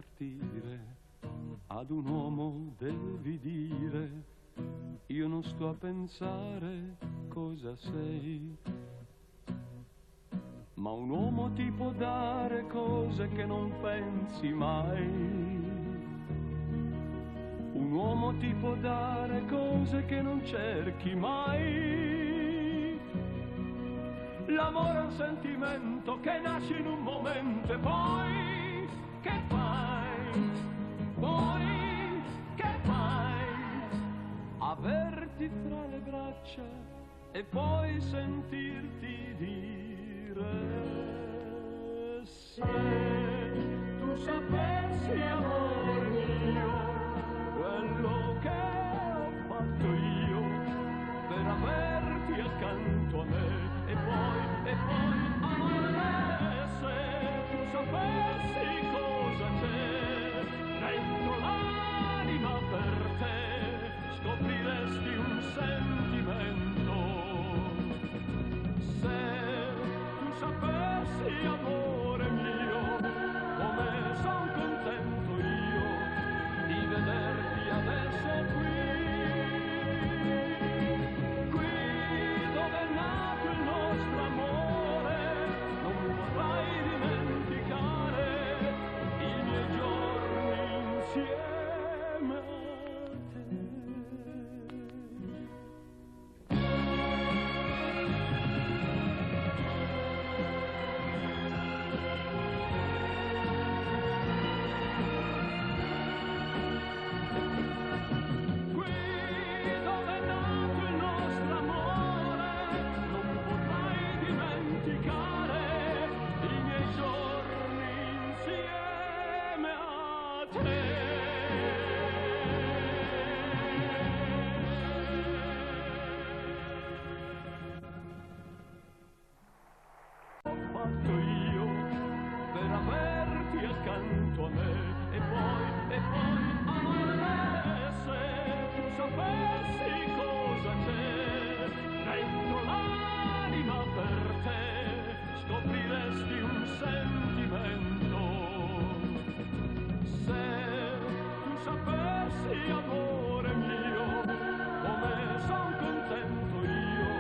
partire, ad un uomo devi dire, io non sto a pensare cosa sei, ma un uomo ti può dare cose che non pensi mai. Un uomo ti può dare cose che non cerchi mai. L'amore è un sentimento che nasce in un momento e poi che fai? Poi che fai? Averti fra le braccia e poi sentirti dire: se tu sapessi, amor mio, quello che ho fatto io per averti accanto a me, e poi, amore, se tu sapessi cosa c'è dentro l'anima per te, scopriresti un sentimento. Se tu sapessi, amore mio, come son contento io di vederti adesso qui, qui dove è nato il nostro amore. Non vorrai dimenticare i miei giorni insieme a te. Fatto io per averti accanto a me, e poi, amore, se tu sapessi cosa c'è dentro l'anima per te, scopriresti un sentimento. Se tu sapessi, amore mio, come son contento io.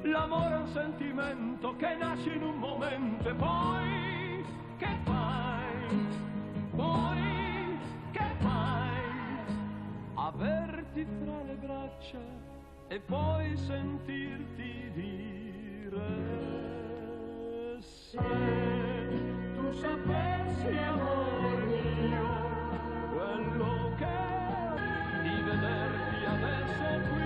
L'amore è un sentimento che nasce in un momento e poi che fai? Poi che fai? Averti fra le braccia e poi sentirti dire: se tu sapessi, amor mio, quello che è di vederti adesso qui,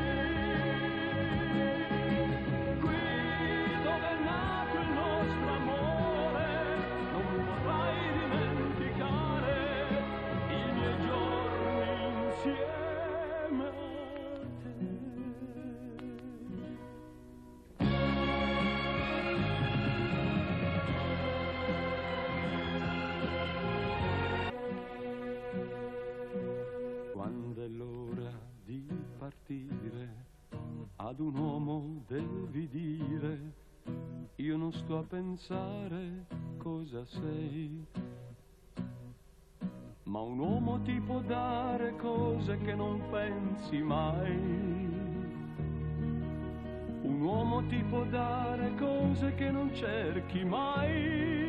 quando è l'ora di partire, ad un uomo devi dire, io non sto a pensare cosa sei, ma un uomo ti può dare cose che non pensi mai. Un uomo ti può dare cose che non cerchi mai.